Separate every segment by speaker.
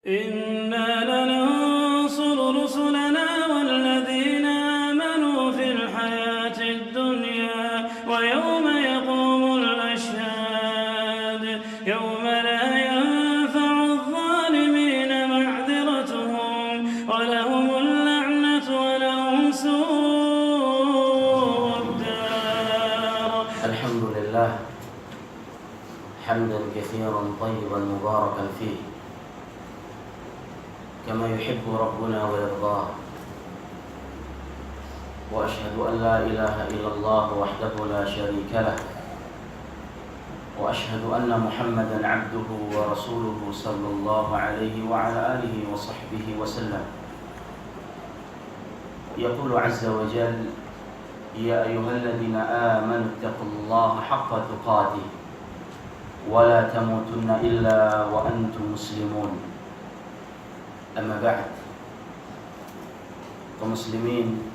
Speaker 1: إنا لننصر رسلنا والذين آمنوا في الحياة الدنيا ويوم يقوم الأشهاد يوم لا ينفع الظالمين معذرتهم ولهم اللعنة ولهم سوء الدار.
Speaker 2: الحمد لله حمدا كثيرا طيبا مباركا فيه كما يحب ربنا ويرضاه، وأشهد أن لا إله إلا الله وحده لا شريك له، وأشهد أن محمدا عبده ورسوله صلى الله عليه وعلى آله وصحبه وسلم. يقول عز وجل: يا أيها الذين آمنوا اتقوا الله حق تقاته ولا تموتن إلا وأنتم مسلمون. Amma ba'd. Kaum muslimin,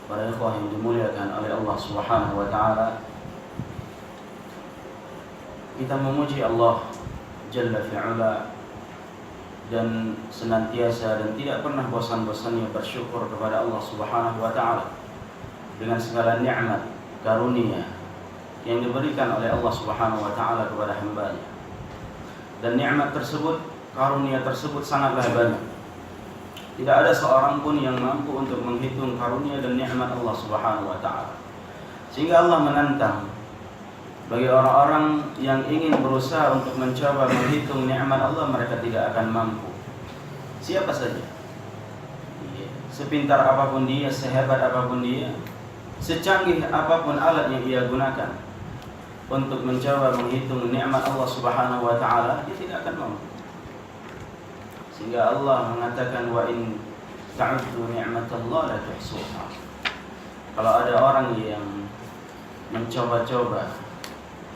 Speaker 2: para ikhwah yang dimuliakan oleh Allah Subhanahu wa taala, kita memuji Allah Jalla fi'ala dan senantiasa dan tidak pernah bosan-bosannya bersyukur kepada Allah Subhanahu wa taala dengan segala nikmat karunia yang diberikan oleh Allah Subhanahu wa taala kepada hamba-Nya. Dan nikmat tersebut, karunia tersebut sangatlah banyak. Tidak ada seorang pun yang mampu untuk menghitung karunia dan nikmat Allah Subhanahu wa taala. Sehingga Allah menantang bagi orang-orang yang ingin berusaha untuk mencoba menghitung nikmat Allah, mereka tidak akan mampu. Siapa saja, sepintar apapun dia, sehebat apapun dia, secanggih apapun alat yang ia gunakan untuk mencoba menghitung nikmat Allah Subhanahu wa taala, dia tidak akan mampu. Sehingga Allah mengatakan, wa in ta'uddu ni'matallahi la tuhsuha. Kalau ada orang yang mencoba-coba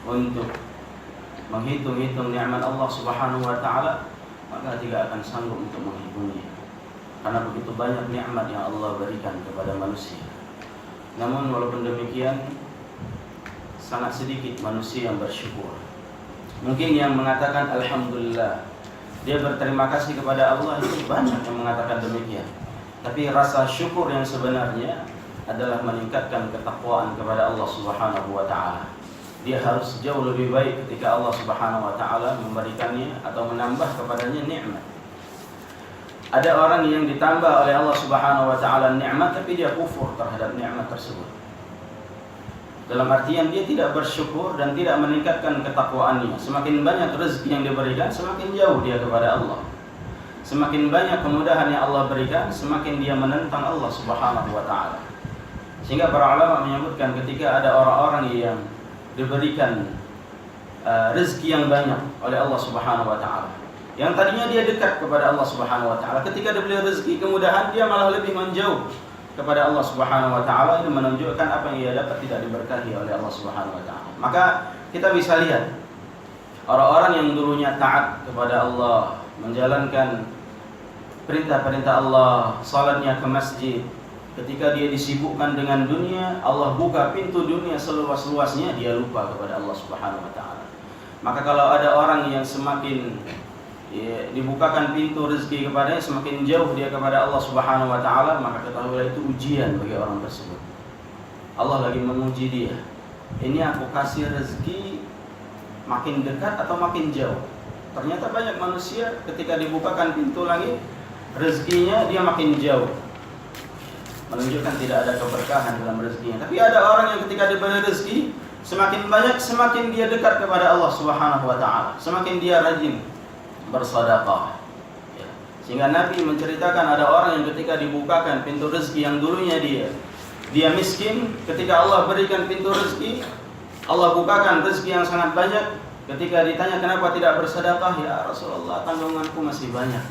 Speaker 2: untuk menghitung-hitung nikmat Allah Subhanahu wa taala, maka tidak akan sanggup untuk menghitungnya. Karena begitu banyak nikmat yang Allah berikan kepada manusia. Namun walaupun demikian, sangat sedikit manusia yang bersyukur. Mungkin yang mengatakan alhamdulillah, dia berterima kasih kepada Allah, itu banyak yang mengatakan demikian. Tapi rasa syukur yang sebenarnya adalah meningkatkan ketakwaan kepada Allah Subhanahu wa taala. Dia harus jauh lebih baik ketika Allah Subhanahu wa taala memberikannya atau menambah kepadanya nikmat. Ada orang yang ditambah oleh Allah Subhanahu wa taala nikmat tapi dia kufur terhadap nikmat tersebut. Dalam artian dia tidak bersyukur dan tidak meningkatkan ketakwaannya. Semakin banyak rezeki yang diberikan, semakin jauh dia kepada Allah. Semakin banyak kemudahan yang Allah berikan, semakin dia menentang Allah Subhanahu wa taala. Sehingga para ulama menyebutkan ketika ada orang-orang yang diberikan rezeki yang banyak oleh Allah Subhanahu wa taala, yang tadinya dia dekat kepada Allah Subhanahu wa taala, ketika diberi rezeki kemudahan, dia malah lebih menjauh kepada Allah Subhanahu wa taala. Ini menunjukkan apa yang ia dapat tidak diberkahi oleh Allah Subhanahu wa taala. Maka kita bisa lihat orang-orang yang dulunya taat kepada Allah, menjalankan perintah-perintah Allah, salatnya ke masjid, ketika dia disibukkan dengan dunia, Allah buka pintu dunia seluas-luasnya, dia lupa kepada Allah Subhanahu wa taala. Maka kalau ada orang yang semakin dibukakan pintu rezeki kepadanya, semakin jauh dia kepada Allah Subhanahu wa taala, maka ketahuilah itu ujian bagi orang tersebut. Allah lagi menguji dia. Ini aku kasih rezeki makin dekat atau makin jauh? Ternyata banyak manusia ketika dibukakan pintu langit, rezekinya dia makin jauh, menunjukkan tidak ada keberkahan dalam rezekinya. Tapi ada orang yang ketika diberi rezeki semakin banyak, semakin dia dekat kepada Allah Subhanahu wa taala, semakin dia rajin bersedekah. Sehingga Nabi menceritakan ada orang yang ketika dibukakan pintu rezeki yang dulunya dia miskin, ketika Allah berikan pintu rezeki, Allah bukakan rezeki yang sangat banyak. Ketika ditanya kenapa tidak bersedekah, ya Rasulullah, tanggunganku masih banyak.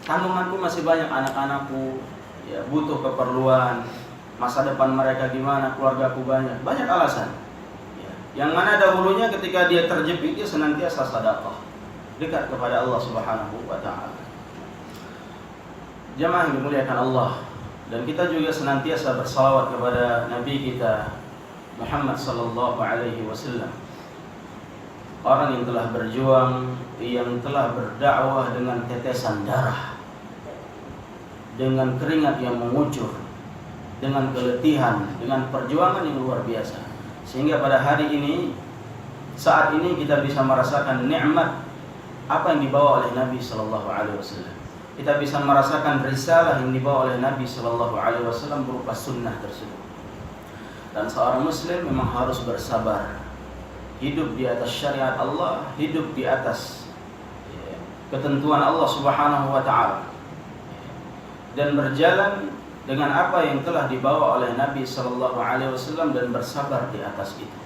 Speaker 2: Tanggunganku masih banyak, anak-anakku ya butuh keperluan, masa depan mereka gimana, keluargaku banyak. Banyak alasan. Yang mana dahulunya ketika dia terjepit, dia senantiasa sedekah, dekat kepada Allah Subhanahu wa taala. Jamaah yang dimuliakan Allah, dan kita juga senantiasa bersalawat kepada Nabi kita Muhammad sallallahu alaihi wasallam. orang yang telah berjuang, yang telah berdakwah dengan tetesan darah, dengan keringat yang mengucur, dengan keletihan, dengan perjuangan yang luar biasa. Sehingga pada hari ini, saat ini kita bisa merasakan nikmat apa yang dibawa oleh Nabi Sallallahu Alaihi Wasallam. Kita bisa merasakan risalah yang dibawa oleh Nabi Sallallahu Alaihi Wasallam berupa sunnah tersebut. Dan seorang Muslim memang harus bersabar, hidup di atas syariat Allah, hidup di atas ketentuan Allah Subhanahu Wa Taala, dan berjalan dengan apa yang telah dibawa oleh Nabi Sallallahu Alaihi Wasallam dan bersabar di atas itu.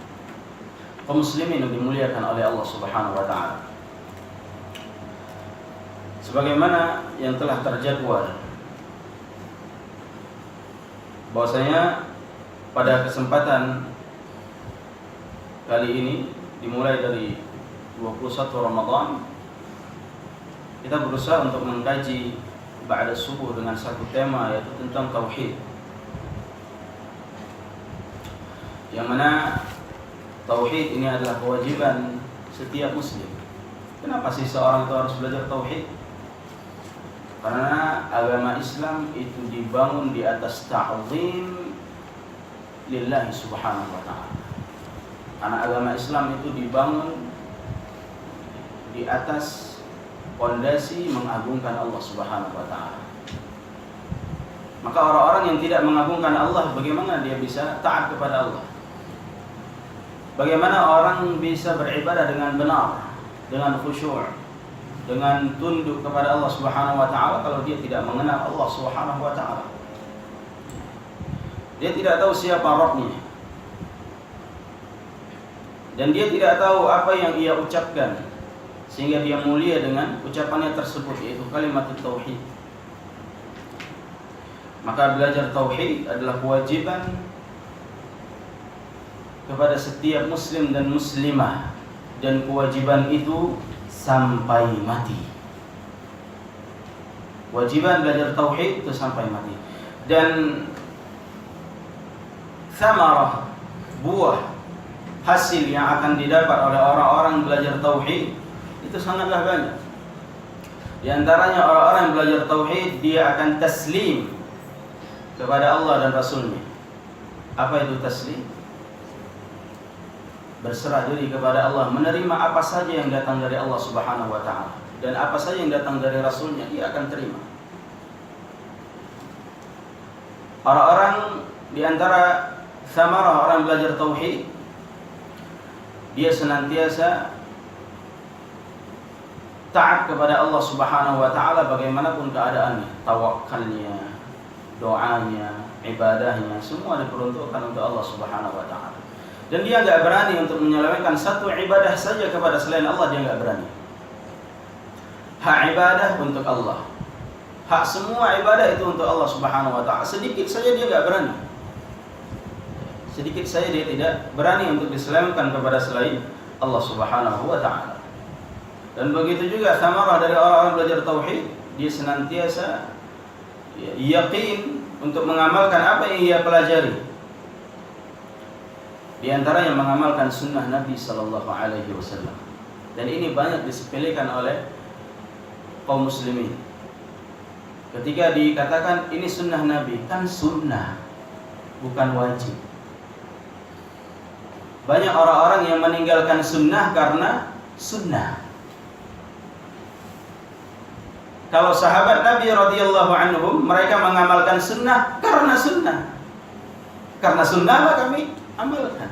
Speaker 2: Kaum muslimin yang dimuliakan oleh Allah Subhanahu Wa Taala, sebagaimana yang telah terjadwal bahwasanya pada kesempatan kali ini dimulai dari 21 Ramadan, kita berusaha untuk mengkaji ba'da subuh dengan satu tema, yaitu tentang tauhid, yang mana tauhid ini adalah kewajiban setiap muslim. Kenapa sih seorang itu harus belajar tauhid? Karena agama Islam itu dibangun di atas ta'zim lillahi subhanahu wa ta'ala. Karena agama Islam itu dibangun di atas pondasi mengagungkan Allah subhanahu wa ta'ala. Maka orang-orang yang tidak mengagungkan Allah, bagaimana dia bisa taat kepada Allah? Bagaimana orang bisa beribadah dengan benar, dengan khusyuk, dengan tunduk kepada Allah Subhanahu wa taala kalau dia tidak mengenal Allah Subhanahu wa taala? Dia tidak tahu siapa Rabb-nya, dan dia tidak tahu apa yang ia ucapkan sehingga dia mulia dengan ucapannya tersebut, yaitu kalimat tauhid. Maka belajar tauhid adalah kewajiban kepada setiap muslim dan muslimah, dan kewajiban itu sampai mati. Kewajiban belajar tauhid itu sampai mati. Dan thamarah, buah, hasil yang akan didapat oleh orang-orang belajar tauhid itu sangatlah banyak. Di antaranya orang-orang yang belajar tauhid, dia akan taslim kepada Allah dan Rasulnya. Apa itu taslim? Berserah diri kepada Allah, menerima apa saja yang datang dari Allah Subhanahu wa taala, dan apa saja yang datang dari Rasulnya dia akan terima. Orang-orang di antara samarah orang belajar tauhid, dia senantiasa taat kepada Allah Subhanahu wa taala bagaimanapun keadaannya. Tawakalnya, doanya, ibadahnya, semua diperuntukkan untuk Allah Subhanahu wa taala. Dan dia enggak berani untuk menyelewengkan satu ibadah saja kepada selain Allah, dia enggak berani. Hak ibadah untuk Allah, hak semua ibadah itu untuk Allah Subhanahu wa taala. Sedikit saja dia enggak berani. Sedikit saja dia tidak berani untuk diselewengkan kepada selain Allah Subhanahu wa taala. Dan begitu juga samarah dari orang-orang belajar tauhid, dia senantiasa yakin untuk mengamalkan apa yang ia pelajari. Di antara yang mengamalkan sunnah Nabi Sallallahu Alaihi Wasallam. Dan ini banyak disepelekan oleh kaum muslimin. Ketika dikatakan ini sunnah Nabi, kan sunnah, bukan wajib. Banyak orang-orang yang meninggalkan sunnah karena sunnah. Kalau sahabat Nabi radhiyallahu anhum, mereka mengamalkan sunnah karena sunnah. Karena sunnah lah kami amalkan.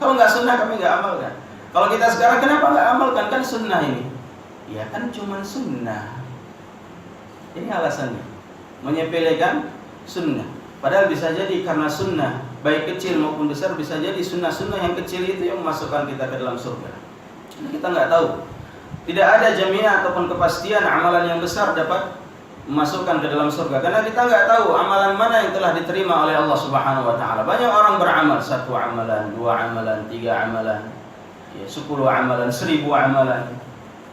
Speaker 2: Kalau nggak sunnah kami nggak amalkan. Kalau kita sekarang kenapa nggak amalkan? Kan sunnah ini. Ya kan cuma sunnah. Ini alasannya. Menyepelekan sunnah. Padahal bisa jadi karena sunnah, baik kecil maupun besar, bisa jadi sunnah-sunnah yang kecil itu yang memasukkan kita ke dalam surga. Ini kita nggak tahu. Tidak ada jamiah ataupun kepastian amalan yang besar dapat memasukkan ke dalam surga, karena kita nggak tahu amalan mana yang telah diterima oleh Allah Subhanahu wa taala. Banyak orang beramal 1 amalan, 2 amalan, 3 amalan, 10 amalan, 1000 amalan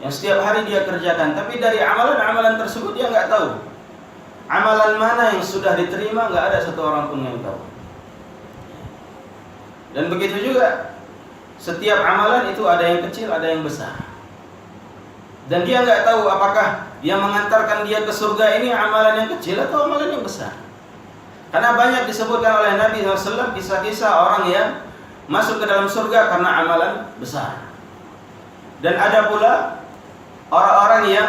Speaker 2: yang setiap hari dia kerjakan, tapi dari amalan-amalan tersebut dia nggak tahu amalan mana yang sudah diterima, nggak ada satu orang pun yang tahu. Dan begitu juga Setiap amalan itu ada yang kecil, ada yang besar. Dan dia nggak tahu apakah yang mengantarkan dia ke surga ini amalan yang kecil atau amalan yang besar. Karena banyak disebutkan oleh Nabi SAW kisah-kisah orang yang masuk ke dalam surga karena amalan besar. Dan ada pula orang-orang yang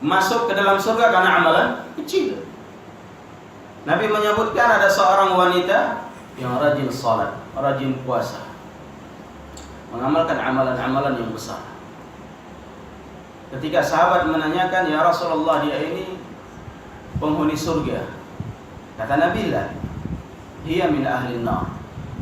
Speaker 2: masuk ke dalam surga karena amalan kecil. Nabi menyebutkan ada seorang wanita yang rajin salat, rajin puasa, mengamalkan amalan-amalan yang besar. Ketika sahabat menanyakan, "Ya Rasulullah, dia ini penghuni surga." Kata Nabi, "La, hiya min ahli nar."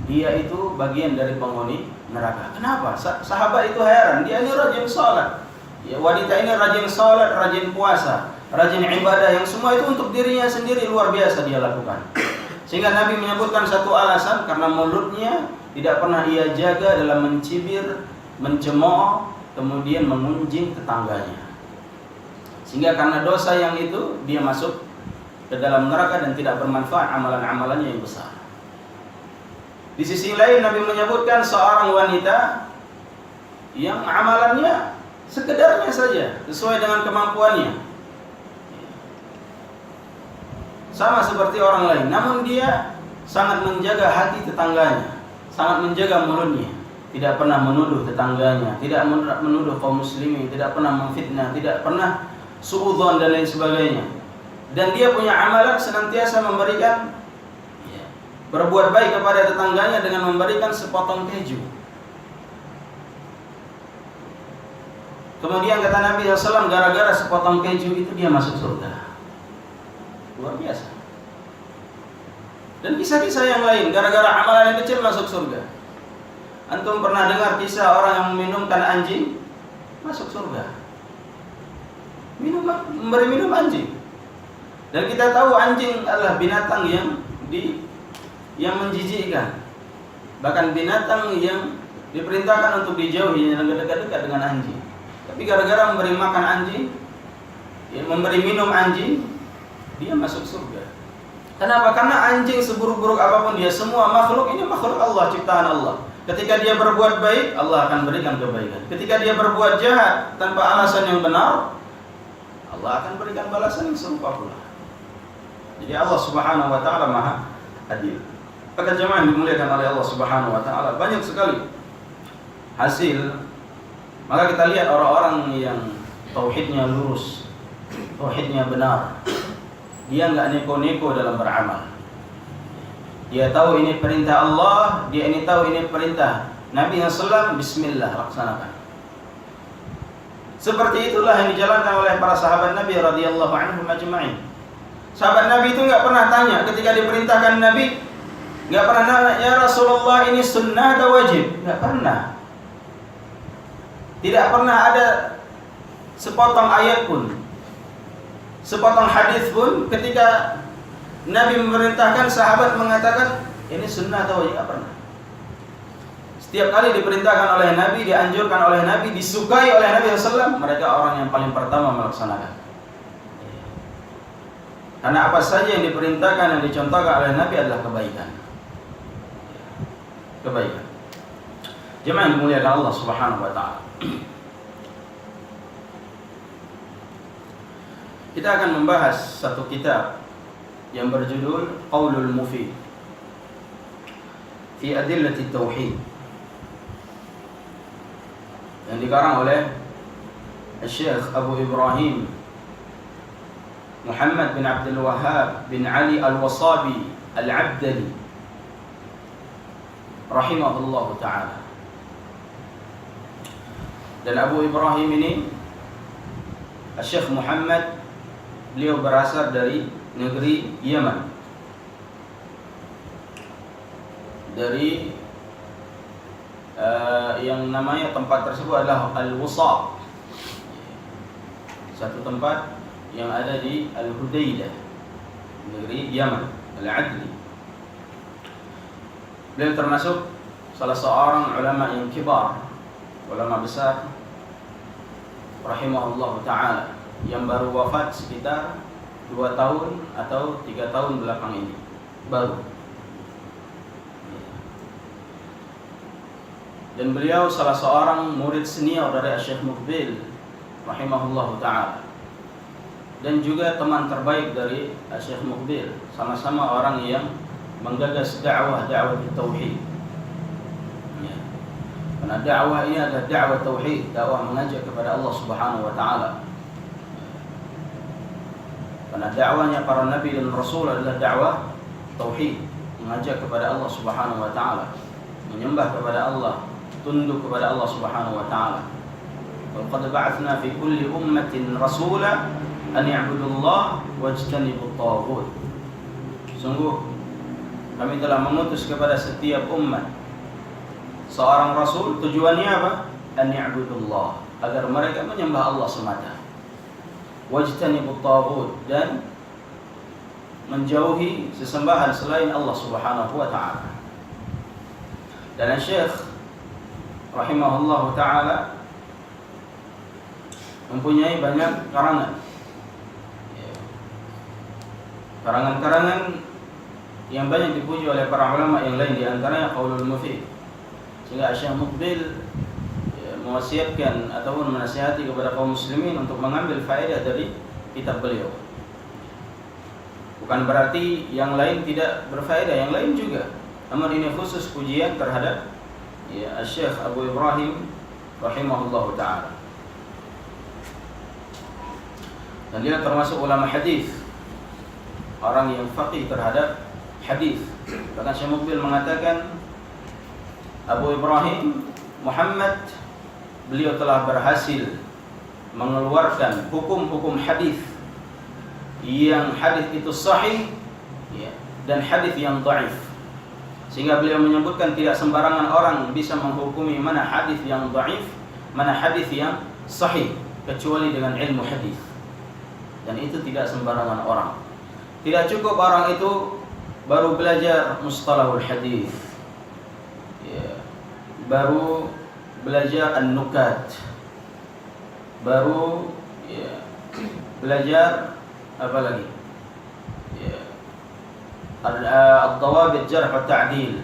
Speaker 2: Dia itu bagian dari penghuni neraka. Kenapa? Sahabat itu heran, dia ini rajin salat. Ya, wanita ini rajin salat, rajin puasa, rajin ibadah, yang semua itu untuk dirinya sendiri luar biasa dia lakukan. Sehingga Nabi menyebutkan satu alasan, karena mulutnya tidak pernah ia jaga dalam mencibir, mencemooh, kemudian mengunjing tetangganya. Sehingga karena dosa yang itu dia masuk ke dalam neraka dan tidak bermanfaat amalan-amalannya yang besar. Di sisi lain Nabi menyebutkan seorang wanita yang amalannya sekedarnya saja, sesuai dengan kemampuannya, sama seperti orang lain, namun dia sangat menjaga hati tetangganya, sangat menjaga mulutnya, tidak pernah menuduh tetangganya, tidak menuduh kaum muslimin, tidak pernah memfitnah, tidak pernah suudzon dan lain sebagainya. Dan dia punya amalan senantiasa memberikan, berbuat baik kepada tetangganya dengan memberikan sepotong keju. Kemudian kata Nabi SAW, gara-gara sepotong keju itu dia masuk surga. Luar biasa. Dan kisah-kisah yang lain, gara-gara amalan yang kecil masuk surga. Antum pernah dengar kisah orang yang meminumkan anjing masuk surga? Memberi minum anjing. Dan kita tahu anjing adalah binatang yang menjijikkan. Bahkan binatang yang diperintahkan untuk dijauhi, yang dekat-dekat dengan anjing. Tapi gara-gara memberi makan anjing, memberi minum anjing, dia masuk surga. Kenapa? Karena anjing seburuk-buruk apapun dia, semua makhluk ini makhluk Allah, ciptaan Allah. Ketika dia berbuat baik, Allah akan berikan kebaikan. Ketika dia berbuat jahat tanpa alasan yang benar, Allah akan berikan balasan yang serupa pula. Jadi Allah Subhanahu wa taala Maha Adil. Pada jemaah yang dimuliakan oleh Allah Subhanahu wa taala, banyak sekali hasil. Maka kita lihat orang-orang yang tauhidnya lurus, tauhidnya benar, dia enggak neko-neko dalam beramal. Dia tahu ini perintah Allah, dia ini tahu ini perintah Nabi SAW, bismillah, laksanakan. Seperti itulah yang dijalankan oleh para sahabat Nabi radhiyallahu anhum ajma'in. Sahabat Nabi itu enggak pernah tanya ketika diperintahkan Nabi, enggak pernah nanya, "Ya Rasulullah, ini sunnah atau wajib?" Enggak pernah. Tidak pernah ada sepotong ayat pun, sepotong hadis pun ketika Nabi memerintahkan, sahabat mengatakan ini sunnah atau wajib, enggak pernah. Setiap kali diperintahkan oleh Nabi, dianjurkan oleh Nabi, disukai oleh Nabi SAW, mereka orang yang paling pertama melaksanakan. Karena apa saja yang diperintahkan, yang dicontohkan oleh Nabi adalah kebaikan. Kebaikan. Jemaah yang dimuliakan Allah Subhanahu wa taala. Kita akan membahas satu kitab yang berjudul Qaulul Mufid fi Adillati Tauhid, yang dikarang oleh Syekh Abu Ibrahim Muhammad bin Abdul Wahhab bin Ali Al-Wasabi Al-Abdali rahimahullahu ta'ala. Dan Abu Ibrahim ini, Syekh Muhammad, beliau berasal dari negeri Yaman, dari yang namanya tempat tersebut adalah Al-Wusat, satu tempat yang ada di Al-Hudaydah, negeri Yaman, Al-Adli. Beliau termasuk salah seorang ulama yang kibar, ulama besar rahimahullah ta'ala, yang baru wafat sekitar 2 tahun atau 3 tahun belakang ini, baru. dan beliau salah seorang murid senior dari Syekh Muqbil rahimahullahu ta'ala, dan juga teman terbaik dari Syekh Muqbil, sama-sama orang yang menggagas dakwah tauhid. Ya. Karena dakwah ini adalah dakwah tauhid, dakwah mengajak kepada Allah Subhanahu wa taala. Karena dakwahnya para nabi dan rasul adalah dakwah tauhid, mengajak kepada Allah Subhanahu wa taala, menyembah kepada Allah, tunduk kepada Allah Subhanahu wa taala. Wa qad ba'athna fi kulli ummatin rasula an ya'budullaha wajtanibut taghut. Sungguh kami telah mengutus kepada setiap umat seorang rasul, tujuannya apa? An ya'budullah, agar mereka menyembah Allah semata. Wajtanibut taghut, dan menjauhi sesembahan selain Allah Subhanahu wa taala. Dan Syekh rahimahullahu taala mempunyai banyak karangan. Karangan-karangan yang banyak dipuji oleh para ulama yang lain, di antaranya Qaulul Mufid. Sehingga Syekh Muqbil mewasiatkan ataupun menasihati kepada kaum muslimin untuk mengambil faedah dari kitab beliau. Bukan berarti yang lain tidak berfaedah, yang lain juga. Namun ini khusus pujian terhadap Syekh Abu Ibrahim rahimahullahu ta'ala. Dan dia termasuk ulama hadis, orang yang faqih terhadap hadis. Bahkan Syekh Muqbil mengatakan Abu Ibrahim Muhammad, beliau telah berhasil mengeluarkan hukum-hukum hadis, yang hadis itu sahih dan hadis yang dhaif. Sehingga beliau menyebutkan tidak sembarangan orang bisa menghukumi mana hadis yang dhaif, mana hadis yang sahih, kecuali dengan ilmu hadis. Dan itu tidak sembarangan orang. Tidak cukup orang itu baru belajar mustalahul hadis, baru belajar an-nukat, baru belajar apa lagi? Ad-dawabit jarh wa ta'dil,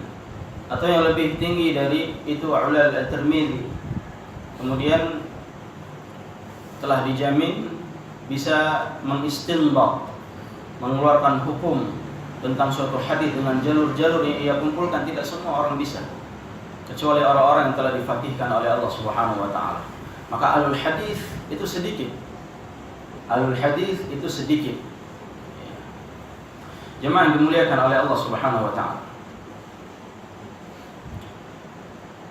Speaker 2: atau yang lebih tinggi dari itu ulal at-Tirmidzi. Kemudian telah dijamin bisa mengistinbat, mengeluarkan hukum tentang suatu hadis dengan jalur-jalur yang ia kumpulkan. Tidak semua orang bisa, kecuali orang-orang yang telah difaqihkan oleh Allah Subhanahu wa taala. Maka ahlul hadis itu sedikit. Ahlul hadis itu sedikit. Jemaah yang dimuliakan oleh Allah Subhanahu wa taala.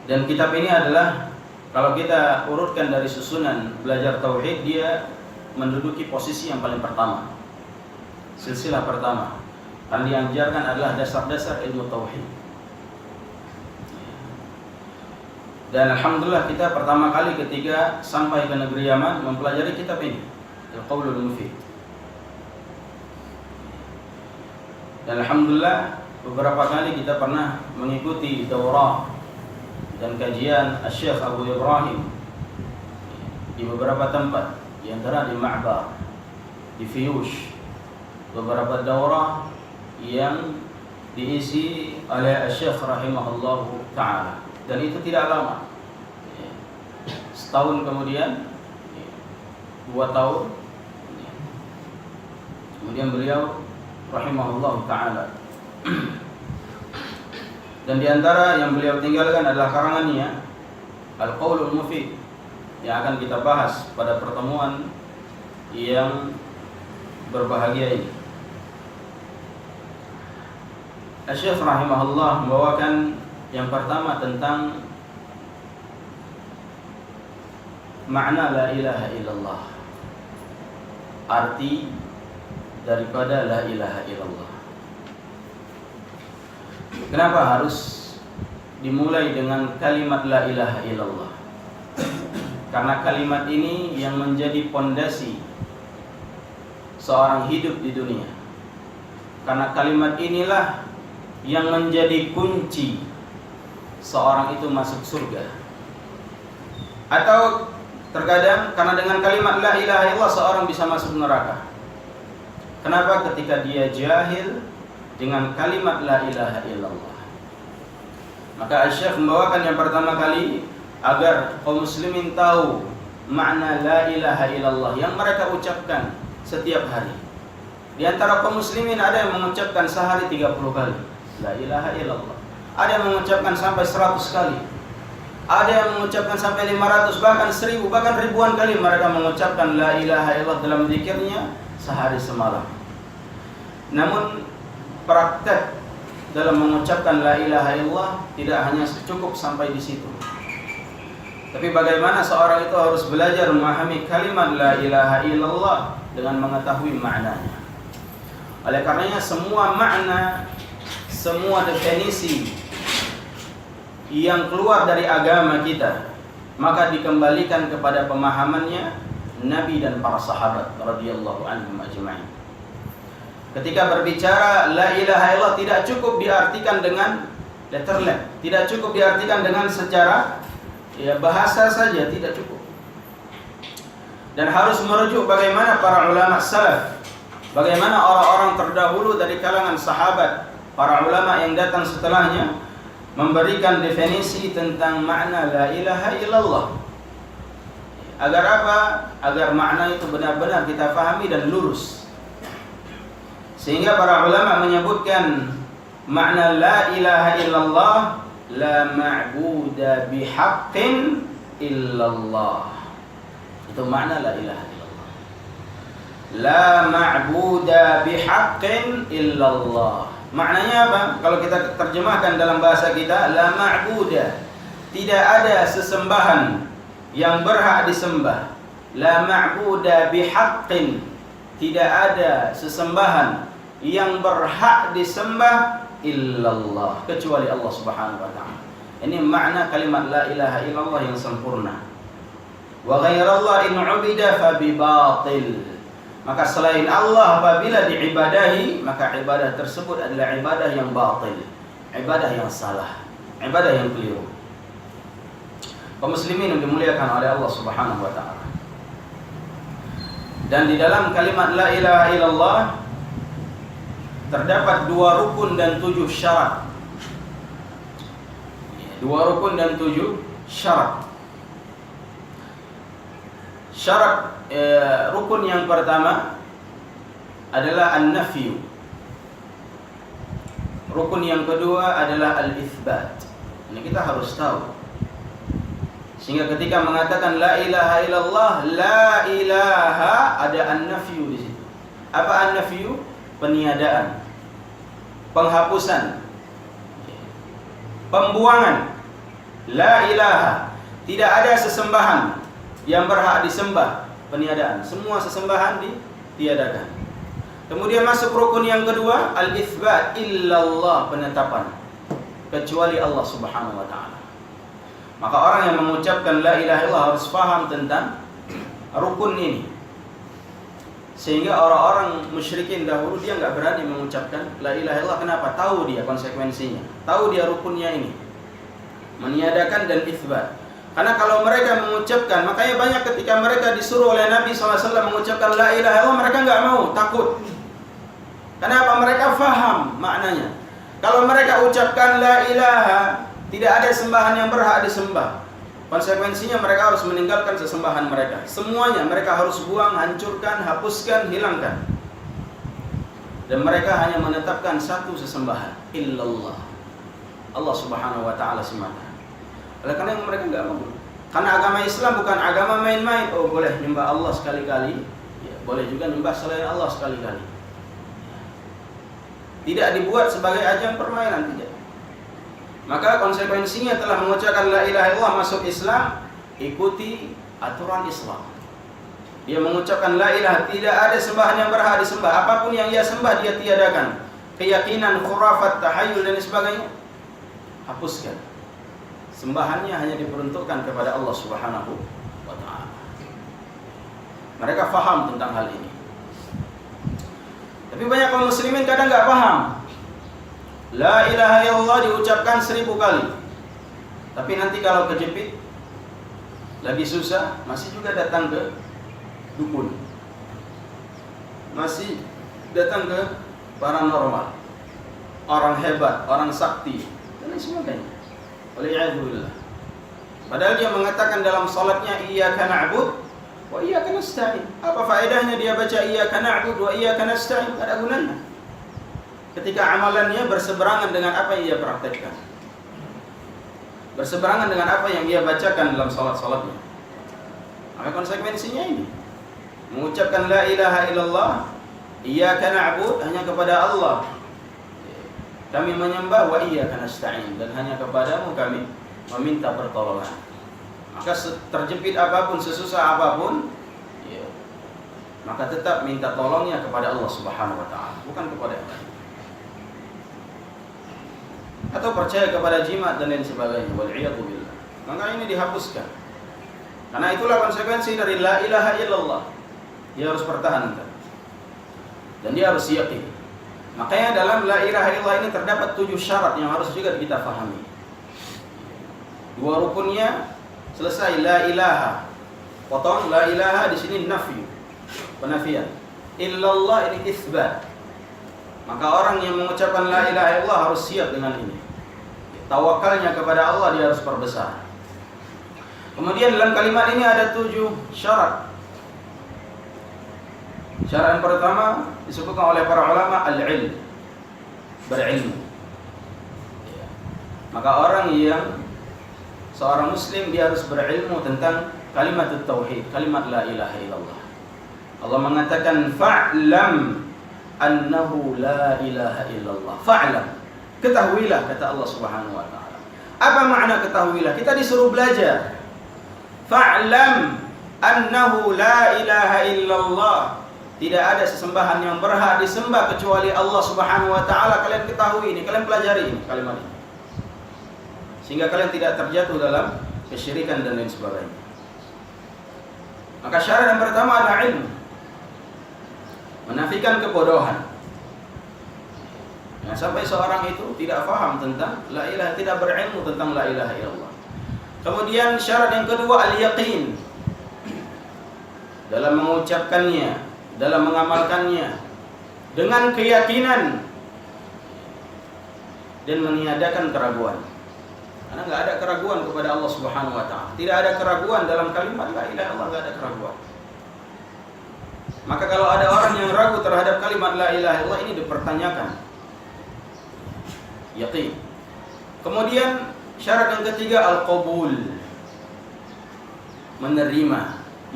Speaker 2: Dan kitab ini adalah, kalau kita urutkan dari susunan belajar tauhid, dia menduduki posisi yang paling pertama, silsilah pertama. Yang diajarkan adalah dasar-dasar ilmu tauhid. Dan alhamdulillah kita pertama kali ketika sampai ke negeri Yaman mempelajari kitab ini, Al-Qaulul Mufid. Dan alhamdulillah beberapa kali kita pernah mengikuti daurah dan kajian Syekh Abu Ibrahim di beberapa tempat, di antara di Ma'bar, di Fiyush, beberapa daurah yang diisi oleh Syekh rahimahullahu ta'ala. Dan itu tidak lama, setahun kemudian, 2 tahun kemudian beliau rahimahullahu ta'ala. Dan diantara yang beliau tinggalkan adalah karangannya Al-Qaulul Mufid, yang akan kita bahas pada pertemuan yang berbahagia ini. Syekh rahimahullah membawakan yang pertama tentang makna la ilaha illallah, arti daripada la ilaha illallah. Kenapa harus dimulai dengan kalimat la ilaha illallah? Karena kalimat ini yang menjadi pondasi seorang hidup di dunia. Karena kalimat inilah yang menjadi kunci seorang itu masuk surga. Atau terkadang karena dengan kalimat la ilaha illallah seorang bisa masuk neraka. Kenapa? Ketika dia jahil dengan kalimat la ilaha illallah. Maka Syekh membawakan yang pertama kali agar kaum muslimin tahu makna la ilaha illallah yang mereka ucapkan setiap hari. Di antara kaum muslimin ada yang mengucapkan sehari 30 kali la ilaha illallah. Ada yang mengucapkan sampai 100 kali. Ada yang mengucapkan sampai 500, bahkan 1000, bahkan ribuan kali mereka mengucapkan la ilaha illallah dalam zikirnya sehari semalam. Namun praktek dalam mengucapkan la ilaha illallah tidak hanya cukup sampai di situ. Tapi bagaimana seorang itu harus belajar memahami kalimat la ilaha illallah dengan mengetahui maknanya. Oleh karenanya semua makna, semua definisi yang keluar dari agama kita maka dikembalikan kepada pemahamannya Nabi dan para sahabat radhiyallahu anhum ajma'in. Ketika berbicara la ilaha illallah tidak cukup diartikan dengan letter lam, tidak cukup diartikan dengan secara bahasa saja, tidak cukup. Dan harus merujuk bagaimana para ulama salaf, bagaimana orang-orang terdahulu dari kalangan sahabat, para ulama yang datang setelahnya memberikan definisi tentang makna la ilaha illallah. Agar apa? Agar makna itu benar-benar kita pahami dan lurus. Sehingga para ulama menyebutkan makna la ilaha illallah la ma'buda bihaqqin illallah. Itu makna la ilaha illallah. La ma'buda bihaqqin illallah. Maknanya apa? Kalau kita terjemahkan dalam bahasa kita, la ma'buda, tidak ada sesembahan yang berhak disembah. La ma'buda bihaqqin, tidak ada sesembahan yang berhak disembah illallah, kecuali Allah Subhanahu wa taala. Ini makna kalimat la ilaha illallah yang sempurna. Wa ghairallah in 'ubida fa bi batil. Maka selain Allah apabila diibadahi, maka ibadah tersebut adalah ibadah yang batil, ibadah yang salah, ibadah yang keliru. Kaum muslimin yang dimuliakan oleh Allah Subhanahu wa taala. Dan di dalam kalimat la ilaha illallah terdapat 2 rukun dan 7 syarat. 2 rukun dan 7 syarat. Syarat rukun yang pertama adalah an-nafyu. Rukun yang kedua adalah al-itsbat. Ini kita harus tahu. Sehingga ketika mengatakan la ilaha illallah, la ilaha, ada an-nafyu di situ. Apa an-nafyu? Peniadaan, penghapusan, pembuangan. La ilaha, tidak ada sesembahan yang berhak disembah, peniadaan. Semua sesembahan ditiadakan. Kemudian masuk rukun yang kedua, al-itsbat, illallah, penetapan, kecuali Allah Subhanahu wa taala. Maka orang yang mengucapkan la ilaha illallah harus paham tentang rukun ini. Sehingga orang-orang musyrikin dahulu dia enggak berani mengucapkan la ilaha illallah. Kenapa? Tahu dia konsekuensinya, tahu dia rukunnya ini, meniadakan dan itsbat. Karena kalau mereka mengucapkan, makanya banyak ketika mereka disuruh oleh Nabi SAW mengucapkan la ilaha illallah, mereka enggak mau, takut. Kenapa? Mereka faham maknanya. Kalau mereka ucapkan la ilaha, tidak ada sembahan yang berhak disembah, konsekuensinya mereka harus meninggalkan sesembahan mereka. Semuanya mereka harus buang, hancurkan, hapuskan, hilangkan. Dan mereka hanya menetapkan satu sesembahan, illallah, Allah Subhanahu wa taala semata. Oleh karena yang mereka enggak mau. Karena agama Islam bukan agama main-main. Oh, boleh nyembah Allah sekali-kali, ya, boleh juga nyembah selain Allah sekali-kali. Tidak dibuat sebagai ajang permainan, tidak. Maka konsekuensinya telah mengucapkan la ilaha illallah masuk Islam, ikuti aturan Islam. Dia mengucapkan la ilaha, tidak ada sembahan yang berhak disembah. Apapun yang ia sembah dia tiadakan. Keyakinan, khurafat, tahayyul dan sebagainya, hapuskan. Sembahannya hanya diperuntukkan kepada Allah Subhanahu wa taala. Mereka faham tentang hal ini. Tapi banyak kaum muslimin kadang enggak paham. La ilaha illallah diucapkan 1000 kali. Tapi nanti kalau kejepit, lagi susah, masih juga datang ke dukun. Masih datang ke paranormal, orang hebat, orang sakti, dan lain sebagainya. Waliyadzubillah. Padahal dia mengatakan dalam salatnya iyyaka na'bud wa iyyaka nasta'in. Apa faedahnya dia baca iyyaka na'bud wa iyyaka nasta'in? Tidak ada gunanya ketika amalannya berseberangan dengan apa yang ia praktekkan, berseberangan dengan apa yang ia bacakan dalam salat-salatnya. Maka konsekuensinya ini, mengucapkan la ilaha illallah, iyyaka na'bud, hanya kepada Allah kami menyembah, wa iyyaka nasta'in, dan hanya kepadamu kami meminta pertolongan. Maka terjepit apapun, sesusah apapun, ya, maka tetap minta tolongnya kepada Allah Subhanahu wa taala, bukan kepada yang lain. Atau percaya kepada jimat dan lain sebagainya, wal'iyadu billah. Maka ini dihapuskan. Karena itulah konsekuensi dari la ilaha illallah. Dia harus pertahankan dan dia harus yakin. Makanya dalam la ilaha illallah ini terdapat 7 syarat yang harus juga kita pahami. 2 rukunnya selesai, la ilaha. Potong la ilaha di sini nafi, penafian. Illallah ini itsbat. Maka orang yang mengucapkan la ilaha illallah harus siap dengan ini. Tawakalnya kepada Allah dia harus perbesar. Kemudian dalam kalimat ini ada 7 syarat. Syarat yang pertama disebutkan oleh para ulama al-ilm, berilmu. Maka orang yang seorang muslim dia harus berilmu tentang kalimat tauhid, kalimat la ilaha illallah. Allah mengatakan fa'lam annahu la ilaha illallah. Fa'lam, ketahuilah, kata Allah Subhanahu wa taala. Apa makna ketahuilah? Kita disuruh belajar. Fa'lam annahu la ilaha illallah. Tidak ada sesembahan yang berhak disembah kecuali Allah Subhanahu wa taala. Kalian ketahui ini, kalian pelajari ini kalimat ini, sehingga kalian tidak terjatuh dalam kesyirikan dan lain sebagainya. Maka syarat yang pertama adalah ilmu, menafikan kebodohan. Nah, sampai seorang itu tidak faham tentang la ilaha, tidak berilmu tentang la ilaha illallah. Kemudian syarat yang kedua al-yaqin, dalam mengucapkannya, dalam mengamalkannya dengan keyakinan dan meniadakan keraguan. Karena nggak ada keraguan kepada Allah Subhanahu wa taala. Tidak ada keraguan dalam kalimat la ilaha illallah, nggak ada keraguan. Maka kalau ada orang yang ragu terhadap kalimat la ilaha illallah ini dipertanyakan. Yakin. Kemudian syarat yang ketiga al-qabul, menerima,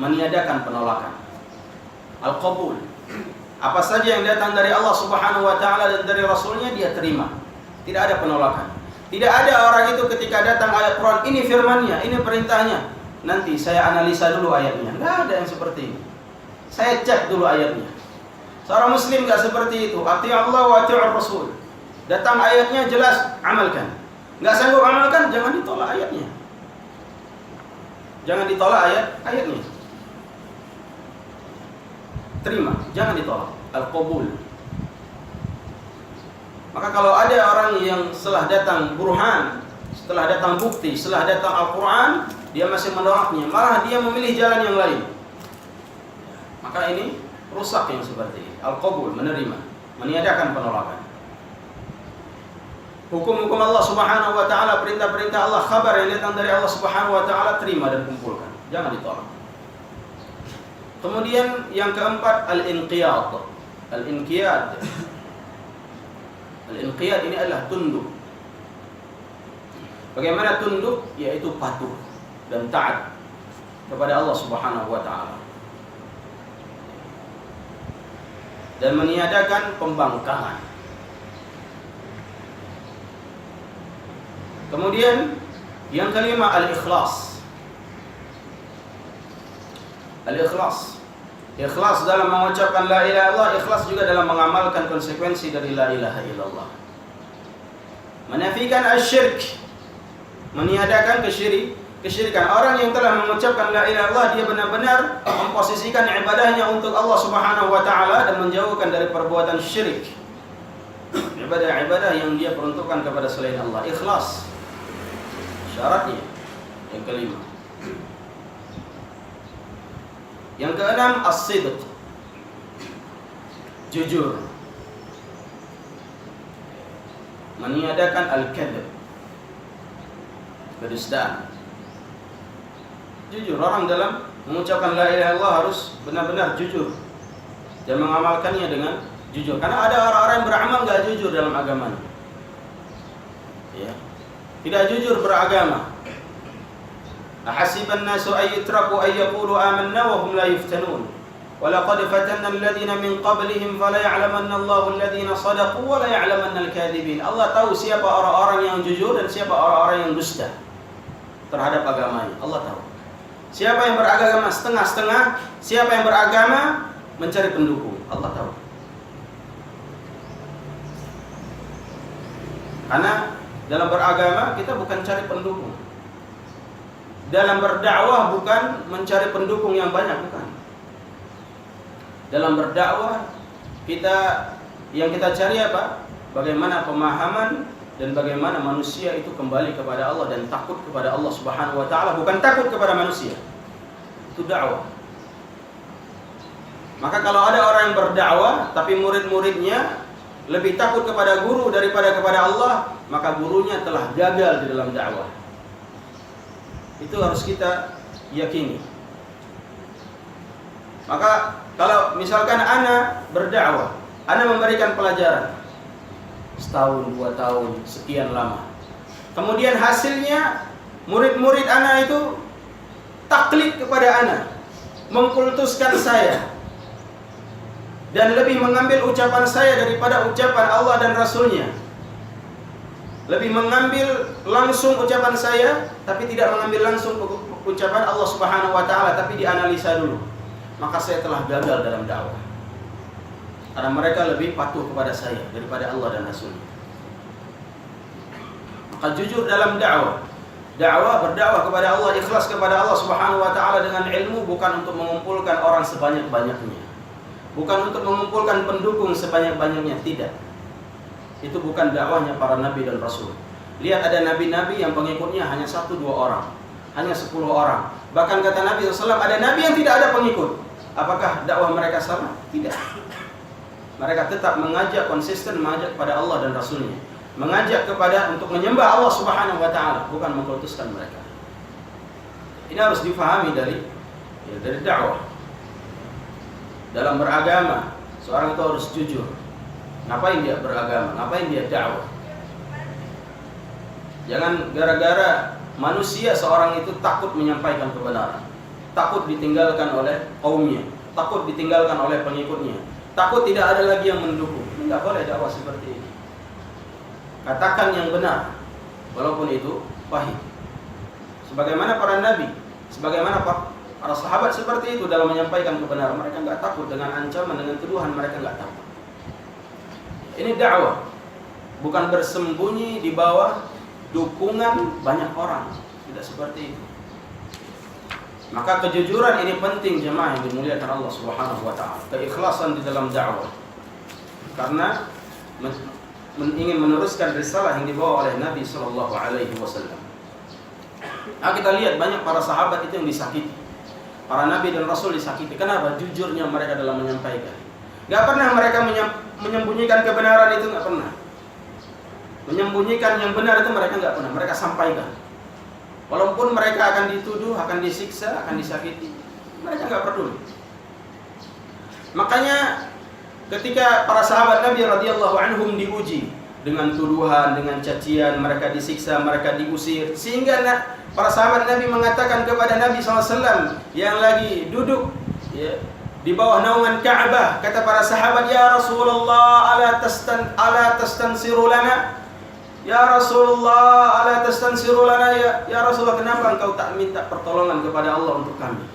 Speaker 2: meniadakan penolakan. Al-qabul, apa saja yang datang dari Allah Subhanahu wa taala dan dari Rasulnya dia terima. Tidak ada penolakan. Tidak ada orang itu ketika datang ayat Quran, ini firman-Nya, ini perintahnya, nanti saya analisa dulu ayatnya. Enggak ada yang seperti ini. Saya cek dulu ayatnya. Seorang muslim enggak seperti itu. Ati Allah wa ati'ur Rasul. Datang ayatnya jelas, amalkan. Enggak sanggup amalkan, jangan ditolak ayatnya. Jangan ditolak ayatnya. Terima, jangan ditolak. Al-qabul. Maka kalau ada orang yang setelah datang burhan, setelah datang bukti, setelah datang Al-Quran, dia masih menolaknya, malah dia memilih jalan yang lain, maka ini rusak yang seperti ini. Al-qabul, menerima, meniadakan penolakan. Hukum-hukum Allah Subhanahu wa taala, perintah-perintah Allah, kabar yang datang dari Allah Subhanahu wa taala, terima dan kumpulkan, jangan ditolak. Kemudian yang keempat al-inqiyad. Al-inqiyad. Al-inqiyad ini adalah tunduk. Bagaimana tunduk? Yaitu patuh dan taat kepada Allah Subhanahu wa taala. Dan meniadakan pembangkangan. Kemudian yang kelima al-ikhlas. Al-ikhlas. Ikhlas dalam mengucapkan la ilaha illallah, ikhlas juga dalam mengamalkan konsekuensi dari la ilaha illallah. Menafikan asyirk, meniadakan kesyirikan. Orang yang telah mengucapkan la ilaha illallah, dia benar-benar memposisikan ibadahnya untuk Allah Subhanahu wa taala dan menjauhkan dari perbuatan syirik. Ibadah-ibadah yang dia peruntukkan kepada selain Allah. Ikhlas. Syaratnya yang kelima. Yang keenam as-sidq, jujur, meniadakan al-kadzib, kedustaan. Jujur, orang dalam mengucapkan la ilaha illallah harus benar-benar jujur dan mengamalkannya dengan jujur. Karena ada orang-orang yang beramal nggak jujur dalam agamanya. Ya, tidak jujur beragama. Ahasiban nasu ay yutraku ay yaqulu amanna wa hum la yuftanun. Wa laqad fatanna alladhina min qablihim fala ya'lamanna Allahu alladhina sadaqu wa la ya'lamanna al-kadhibin. Allah tahu siapa orang-orang yang jujur dan siapa orang-orang yang dusta terhadap agamanya. Allah tahu. Siapa yang beragama setengah-setengah, siapa yang beragama mencari pendukung. Allah tahu. Karena dalam beragama kita bukan cari pendukung. Dalam berdakwah bukan mencari pendukung yang banyak, bukan. Dalam berdakwah yang kita cari apa? Bagaimana pemahaman dan bagaimana manusia itu kembali kepada Allah dan takut kepada Allah Subhanahu wa taala, bukan takut kepada manusia. Itu dakwah. Maka kalau ada orang yang berdakwah tapi murid-muridnya lebih takut kepada guru daripada kepada Allah, maka gurunya telah gagal di dalam dakwah. Itu harus kita yakini. Maka kalau misalkan ana berdakwah, ana memberikan pelajaran setahun, 2 tahun, sekian lama. Kemudian hasilnya murid-murid ana itu taklid kepada ana, mengkultuskan saya, dan lebih mengambil ucapan saya daripada ucapan Allah dan Rasulnya. Lebih mengambil langsung ucapan saya, tapi tidak mengambil langsung ucapan Allah Subhanahu wa taala, tapi dianalisa dulu. Maka saya telah gagal dalam dakwah. Karena mereka lebih patuh kepada saya daripada Allah dan Rasulnya. Maka jujur dalam dakwah. Berdakwah kepada Allah, ikhlas kepada Allah Subhanahu wa taala dengan ilmu, bukan untuk mengumpulkan orang sebanyak-banyaknya. Bukan untuk mengumpulkan pendukung sebanyak-banyaknya, tidak. Itu bukan dakwahnya para nabi dan rasul. Lihat, ada nabi-nabi yang pengikutnya hanya 1-2 orang, hanya 10 orang. Bahkan kata Nabi SAW, ada nabi yang tidak ada pengikut. Apakah dakwah mereka sama? Tidak. Mereka tetap mengajak, konsisten mengajak kepada Allah dan Rasulnya, mengajak kepada untuk menyembah Allah Subhanahu wa taala, bukan mengkultuskan mereka. Ini harus difahami dari dakwah. Dalam beragama, seorang itu harus jujur. Ngapain dia beragama? Ngapain dia dakwah? Jangan gara-gara manusia seorang itu takut menyampaikan kebenaran, takut ditinggalkan oleh kaumnya, takut ditinggalkan oleh pengikutnya, takut tidak ada lagi yang mendukung. Ini nggak boleh dakwah seperti ini. Katakan yang benar, walaupun itu pahit. Sebagaimana para nabi, sebagaimana para sahabat seperti itu dalam menyampaikan kebenaran. Mereka nggak takut dengan ancaman, dengan tuduhan, mereka nggak takut. Ini dakwah, bukan bersembunyi di bawah dukungan banyak orang. Tidak seperti itu. Maka kejujuran ini penting, jemaah yang dimuliakan Allah Subhanahu wa taala. Keikhlasan di dalam dakwah. Karena ingin meneruskan risalah yang dibawa oleh Nabi sallallahu alaihi wasallam. Nah, kita lihat banyak para sahabat itu yang disakiti. Para nabi dan rasul disakiti. Kenapa? Jujurnya mereka dalam menyampaikan. Gak pernah mereka menyembunyikan kebenaran itu, gak pernah. Menyembunyikan yang benar itu mereka gak pernah. Mereka sampaikan. Walaupun mereka akan dituduh, akan disiksa, akan disakiti, mereka gak peduli. Makanya ketika para sahabat Nabi radhiyallahu anhum diuji dengan tuduhan, dengan cacian, mereka disiksa, mereka diusir, sehingga para sahabat Nabi mengatakan kepada Nabi SAW yang lagi duduk di bawah naungan Ka'bah, kata para sahabat, ya Rasulullah, ala tastansiru lana? Ya Rasulullah, ala tastansiru lana? Ya Rasulullah, kenapa engkau tak minta pertolongan kepada Allah untuk kami?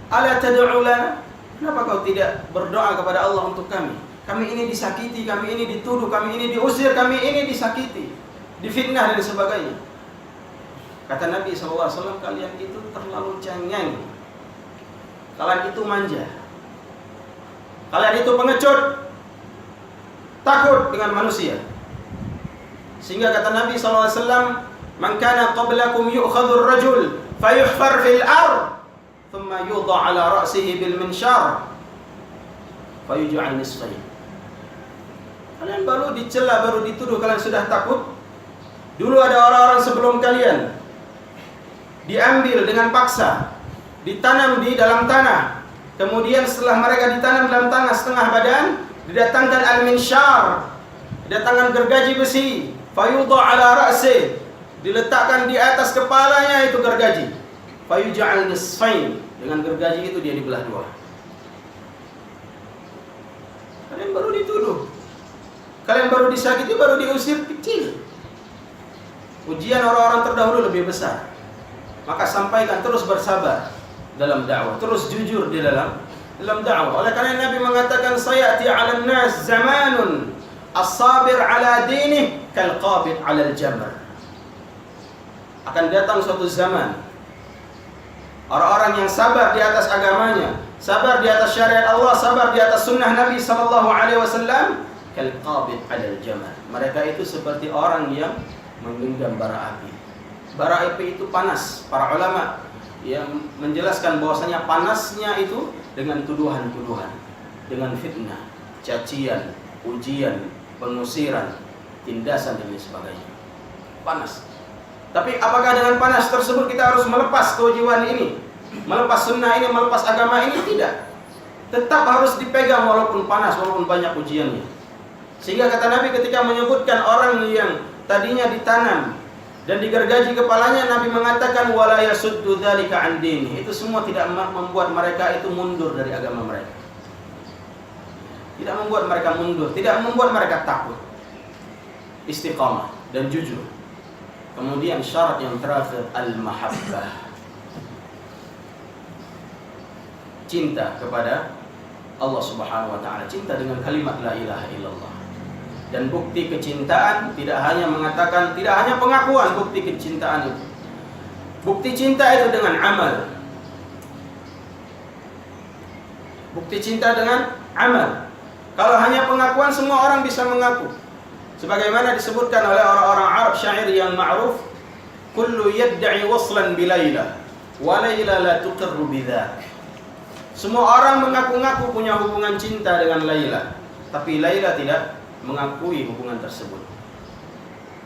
Speaker 2: Ala tad'u lana? Kenapa kau tidak berdoa kepada Allah untuk kami? Kami ini disakiti, kami ini dituduh, kami ini diusir, kami ini disakiti, difitnah dan sebagainya. Kata Nabi SAW, kalian itu terlalu cengeng. Kalian itu manja. Kalian itu pengecut. Takut dengan manusia. Sehingga kata Nabi SAW, man kana qablakum yu'khadhu ar-rajul fayuhfar fil ard thumma yudha ala ra'sihi bil minshar fayuj'al nisfayn. Kalian baru dicela, baru dituduh, kalian sudah takut. Dulu ada orang-orang sebelum kalian
Speaker 3: diambil dengan paksa, ditanam di dalam tanah. Kemudian setelah mereka ditanam dalam tanah setengah badan, didatangkan al-minsyar, didatangkan gergaji besi, fayudha ala ra'si, diletakkan di atas kepalanya itu gergaji. Fayuj'al nisfain, dengan gergaji itu dia dibelah dua. Kalian baru dituduh, kalian baru disakiti, baru diusir, kecil. Ujian orang-orang terdahulu lebih besar. Maka sampaikan, terus bersabar dalam dakwah, terus jujur di dalam dakwah. Oleh karena Nabi mengatakan, sayati 'alan nas zamanun as-sabir 'ala dinih kal-qabid 'ala al-jamr. Akan datang suatu zaman orang-orang yang sabar di atas agamanya, sabar di atas syariat Allah, sabar di atas sunnah Nabi sallallahu alaihi wasallam, kal-qabid 'ala al-jamr. Mereka itu seperti orang yang menggenggam bara api. Bara api itu panas. Para ulama yang menjelaskan bahwasanya panasnya itu dengan tuduhan-tuduhan, dengan fitnah, cacian, ujian, pengusiran, tindasan dan lain sebagainya. Panas. Tapi apakah dengan panas tersebut kita harus melepas kewajiban ini, melepas sunnah ini, melepas agama ini? Tidak. Tetap harus dipegang walaupun panas, walaupun banyak ujiannya. Sehingga kata Nabi ketika menyebutkan orang yang tadinya ditanam dan digergaji kepalanya, Nabi mengatakan wala yasuddu dzalika an dini. Itu semua tidak membuat mereka itu mundur dari agama mereka. Tidak membuat mereka mundur, tidak membuat mereka takut. Istiqamah dan jujur. Kemudian syarat yang terakhir al-mahabbah. Cinta kepada Allah Subhanahu wa taala, cinta dengan kalimat la ilaha illallah. Dan bukti kecintaan tidak hanya mengatakan, tidak hanya pengakuan bukti kecintaan itu. Bukti cinta itu dengan amal. Bukti cinta dengan amal. Kalau hanya pengakuan, semua orang bisa mengaku. Sebagaimana disebutkan oleh orang-orang Arab syair yang ma'ruf, kullu yadda'i waslan bilayla wa layla la tuqirru bidzak. Semua orang mengaku-ngaku punya hubungan cinta dengan Laila, tapi Laila tidak mengakui hubungan tersebut.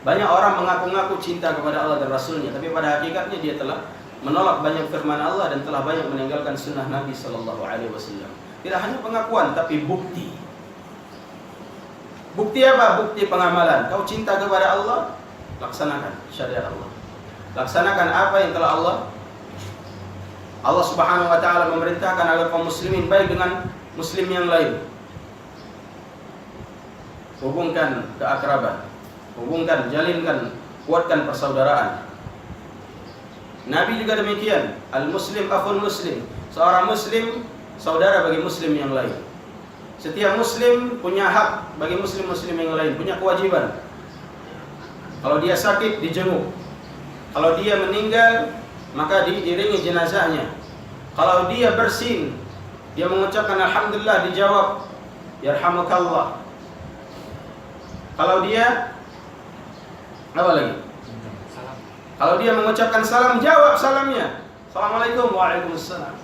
Speaker 3: Banyak orang mengaku-ngaku cinta kepada Allah dan Rasulnya, tapi pada hakikatnya dia telah menolak banyak firman Allah dan telah banyak meninggalkan sunnah Nabi sallallahu alaihi wasallam. Tidak hanya pengakuan, tapi bukti. Bukti apa? Bukti pengamalan. Kau cinta kepada Allah, laksanakan syariat Allah. Laksanakan apa yang telah Allah Subhanahu wa taala memerintahkan agar kaum muslimin baik dengan muslim yang lain. Hubungkan keakraban, hubungkan, jalinkan, kuatkan persaudaraan. Nabi juga demikian. Al-muslim akhul muslim. Seorang muslim saudara bagi muslim yang lain. Setiap muslim punya hak bagi muslim-muslim yang lain, punya kewajiban. Kalau dia sakit, dijenguk. Kalau dia meninggal, maka diiringi jenazahnya. Kalau dia bersin, dia mengucapkan alhamdulillah, dijawab yarhamukallah. Kalau dia apa lagi? Salam. Kalau dia mengucapkan salam, jawab salamnya. Assalamualaikum, waalaikumsalam.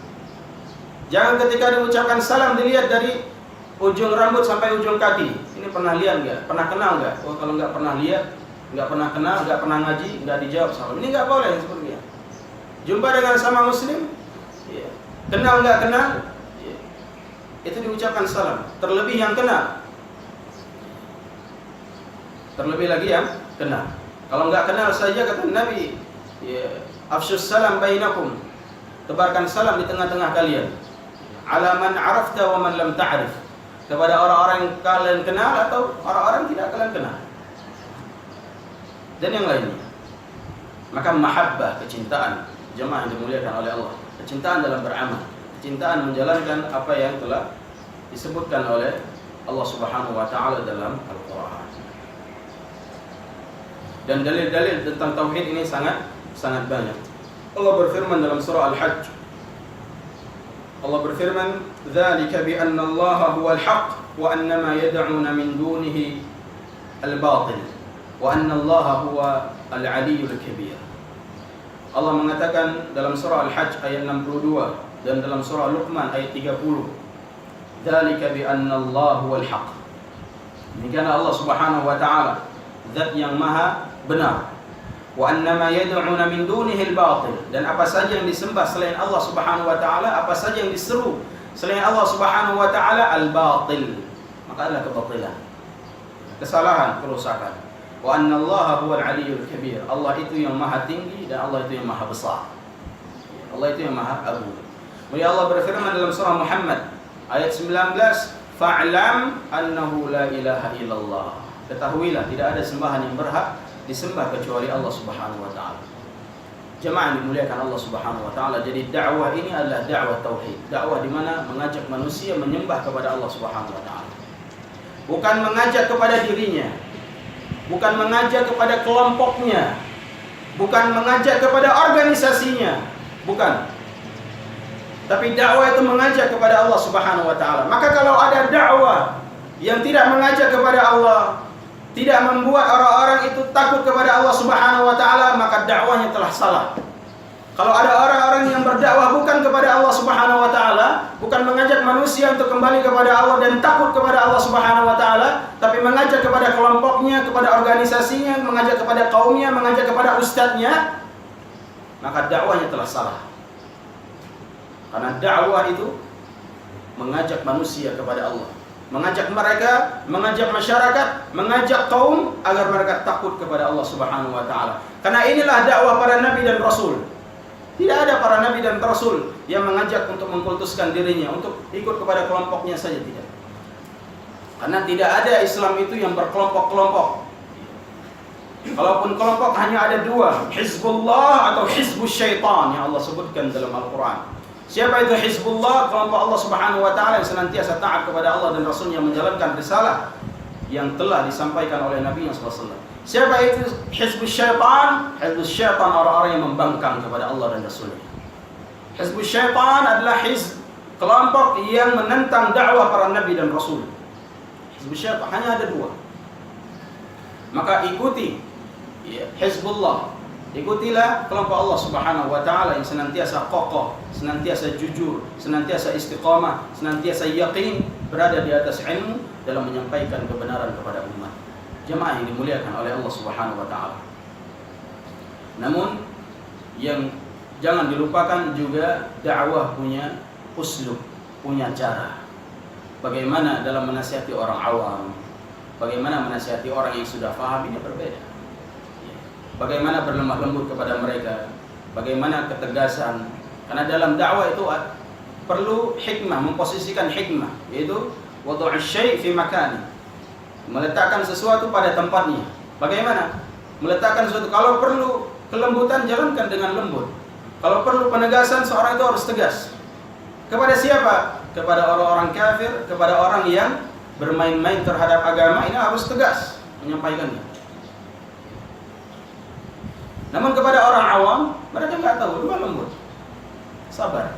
Speaker 3: Jangan ketika diucapkan salam dilihat dari ujung rambut sampai ujung kaki. Ini pernah lihat nggak? Pernah kenal nggak? Oh, kalau nggak pernah lihat, nggak pernah kenal, nggak pernah ngaji, nggak dijawab salam. Ini nggak boleh seperti itu. Jumpa dengan sama muslim, ya. Kenal nggak kenal, ya. Itu diucapkan salam. Terlebih yang kenal, terlebih lagi yang kenal. Kalau nggak kenal saja kata Nabi, ya, afsyus salam bainakum, tebarkan salam di tengah-tengah kalian. Ala man arafta wa man lam ta'rif, kepada orang-orang yang kalian kenal atau orang-orang tidak kalian kenal, dan yang lainnya. Maka mahabbah, kecintaan, jemaah yang dimuliakan oleh Allah, kecintaan dalam beramal, kecintaan menjalankan apa yang telah disebutkan oleh Allah Subhanahu wa taala dalam Al-Qur'an. Dan dalil-dalil tentang tauhid ini sangat banyak. Allah berfirman dalam surah Al-Hajj. Allah berfirman, "Dzalika bi anna Allah huwal haqq wa anna ma yad'una min dunihi al-batil wa anna Allah huwa al-'aliyyul kabir." Allah mengatakan dalam surah Al-Hajj ayat 62 dan dalam surah Luqman ayat 30, "Dzalika bi anna Allah huwal haqq." Demikian Allah Subhanahu wa taala, zat yang maha benar. wa annama yad'una min dunihi al-batil, dan apa saja yang disembah selain Allah Subhanahu wa taala, apa saja yang diseru selain Allah Subhanahu wa taala al-batil, maka adalah kebatilan, kesalahan, kerusakan. Wa annallaha huwal aliyyul kabir, Allah itu yang maha tinggi dan Allah itu yang maha besar. Allah itu yang maha agung. Kemudian Allah berfirman dalam surah Muhammad ayat 19, fa'lam annahu la ilaha illallah, ketahuilah tidak ada sembahan yang berhak disembah kecuali Allah Subhanahu wa taala. Jemaah yang dimuliakan Allah Subhanahu wa taala, jadi dakwah ini adalah dakwah tauhid, dakwah di mana mengajak manusia menyembah kepada Allah Subhanahu wa taala. Bukan mengajak kepada dirinya, bukan mengajak kepada kelompoknya, bukan mengajak kepada organisasinya, bukan. Tapi dakwah itu mengajak kepada Allah Subhanahu wa taala. Maka kalau ada dakwah yang tidak mengajak kepada Allah, tidak membuat orang-orang itu takut kepada Allah Subhanahu wa taala, maka dakwahnya telah salah. Kalau ada orang-orang yang berdakwah bukan kepada Allah Subhanahu wa taala, bukan mengajak manusia untuk kembali kepada Allah dan takut kepada Allah Subhanahu wa taala, tapi mengajak kepada kelompoknya, kepada organisasinya, mengajak kepada kaumnya, mengajak kepada ustadznya, maka dakwahnya telah salah. Karena dakwah itu mengajak manusia kepada Allah, mengajak mereka, mengajak masyarakat, mengajak kaum agar mereka takut kepada Allah Subhanahu wa taala. Karena inilah dakwah para nabi dan rasul. Tidak ada para nabi dan rasul yang mengajak untuk mengkultuskan dirinya, untuk ikut kepada kelompoknya saja, tidak. Karena tidak ada Islam itu yang berkelompok-kelompok. Kalaupun kelompok hanya ada dua, Hizbullah atau Hizbus Syaitan yang Allah sebutkan dalam Al-Quran. Siapa itu Hizbullah? Kelompok Allah Subhanahu wa taala yang senantiasa taat kepada Allah dan Rasulnya, menjalankan risalah yang telah disampaikan oleh Nabi SAW. Siapa itu Hizbus Syaitan? Hizbus Syaitan orang-orang yang membangkang kepada Allah dan Rasulnya. Hizbus Syaitan adalah kelompok yang menentang dakwah para Nabi dan Rasul. Hizbus Syaitan hanya ada dua. Maka ikuti Hizbullah, ikutilah kelompok Allah Subhanahu wa taala yang senantiasa kokoh, senantiasa jujur, senantiasa istiqamah, senantiasa yakin berada di atas ilmu dalam menyampaikan kebenaran kepada umat. Jemaah yang dimuliakan oleh Allah Subhanahu wa taala. Namun yang jangan dilupakan juga dakwah punya uslub, punya cara. Bagaimana dalam menasihati orang awam, bagaimana menasihati orang yang sudah paham, ini berbeda. Bagaimana berlemah lembut kepada mereka, bagaimana ketegasan. Karena dalam dakwah itu perlu hikmah, memposisikan hikmah, yaitu wad'u syai' fi makani, meletakkan sesuatu pada tempatnya. Bagaimana meletakkan sesuatu? Kalau perlu kelembutan, jalankan dengan lembut. Kalau perlu penegasan, seorang itu harus tegas. Kepada siapa? Kepada orang-orang kafir, kepada orang yang bermain-main terhadap agama, ini harus tegas menyampaikannya. Namun kepada orang awam, mereka nggak tahu, lemah lembut, sabar.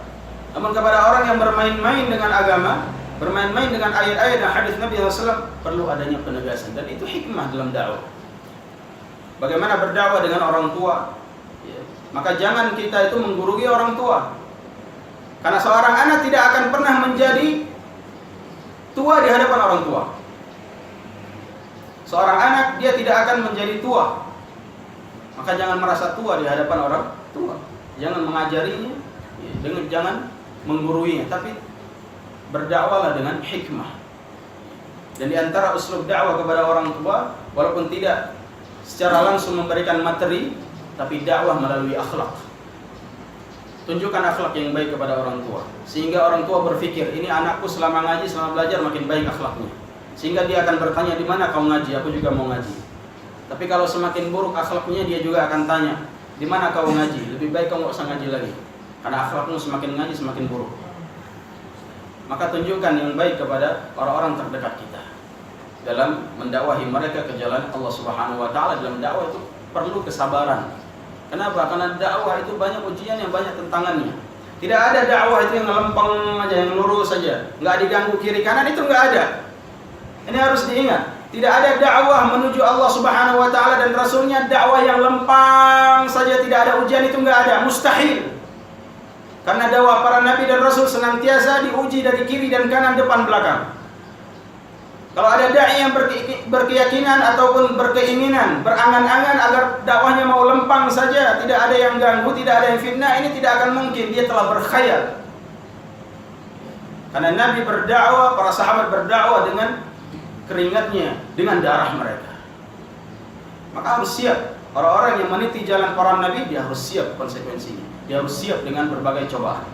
Speaker 3: Namun kepada orang yang bermain-main dengan agama, bermain-main dengan ayat-ayat dan hadis Nabi SAW, perlu adanya penegasan. Dan itu hikmah dalam dakwah. Bagaimana berdakwah dengan orang tua? Maka jangan kita itu menggurui orang tua. Karena seorang anak tidak akan pernah menjadi tua di hadapan orang tua. Seorang anak dia tidak akan menjadi tua. Maka jangan merasa tua di hadapan orang tua. Jangan mengajarinya, jangan mengguruinya, tapi berdakwalah dengan hikmah. Dan di antara uslub dakwah kepada orang tua, walaupun tidak secara langsung memberikan materi, tapi dakwah melalui akhlak. Tunjukkan akhlak yang baik kepada orang tua, sehingga orang tua berpikir, ini anakku selama ngaji, selama belajar makin baik akhlaknya. Sehingga dia akan bertanya, di mana kau ngaji? Aku juga mau ngaji. Tapi kalau semakin buruk akhlaknya, dia juga akan tanya, di mana kau ngaji? Lebih baik kau nggak usah ngaji lagi, karena akhlakmu semakin ngaji semakin buruk. Maka tunjukkan yang baik kepada orang-orang terdekat kita dalam mendakwahi mereka ke jalan Allah Subhanahu wa taala. Dalam dakwah itu perlu kesabaran. Kenapa? Karena dakwah itu banyak ujian, yang banyak tantangannya. Tidak ada dakwah itu yang lempeng aja, yang lurus saja, nggak diganggu kiri kanan, itu nggak ada. Ini harus diingat. Tidak ada dakwah menuju Allah Subhanahu wa taala dan Rasulnya, dakwah yang lempang saja, tidak ada ujian, itu nggak ada, mustahil. Karena dakwah para nabi dan rasul senantiasa diuji dari kiri dan kanan, depan belakang. Kalau ada dai yang berkeyakinan ataupun berkeinginan, berangan-angan agar dakwahnya mau lempang saja, tidak ada yang ganggu, tidak ada yang fitnah, ini tidak akan mungkin. Dia telah berkhayal. Karena Nabi berdakwah, para sahabat berdakwah dengan keringatnya, dengan darah mereka. Maka harus siap. Orang-orang yang meniti jalan para Nabi, dia harus siap konsekuensinya. Dia harus siap dengan berbagai cobaan.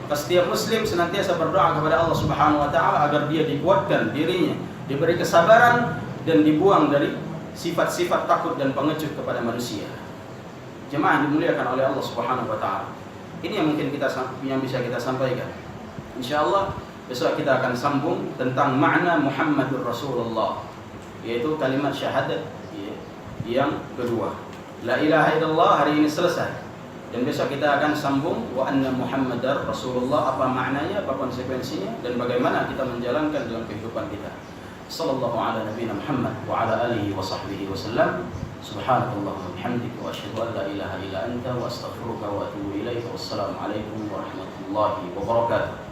Speaker 3: Maka setiap muslim senantiasa berdoa kepada Allah Subhanahu wa taala agar dia dikuatkan dirinya, diberi kesabaran dan dibuang dari sifat-sifat takut dan pengecut kepada manusia. Jemaah dimuliakan oleh Allah Subhanahu wa taala. Ini yang mungkin yang bisa kita sampaikan. Insyaallah besok kita akan sambung tentang makna Muhammadur Rasulullah, yaitu kalimat syahadat yang kedua. La ilaha illallah hari ini selesai. Dan besok kita akan sambung wa anna Muhammadar Rasulullah, apa maknanya, apa konsekuensinya, dan bagaimana kita menjalankan dalam kehidupan kita. Sallallahu ala nabiyina Muhammad wa ala alihi wa sahbihi wasallam. Subhanakallah wa bihamdika wa asyhadu an la ilaha illa anta wa astaghfiruka wa atubu ilaika. Wassalamu alaikum warahmatullahi wabarakatuh.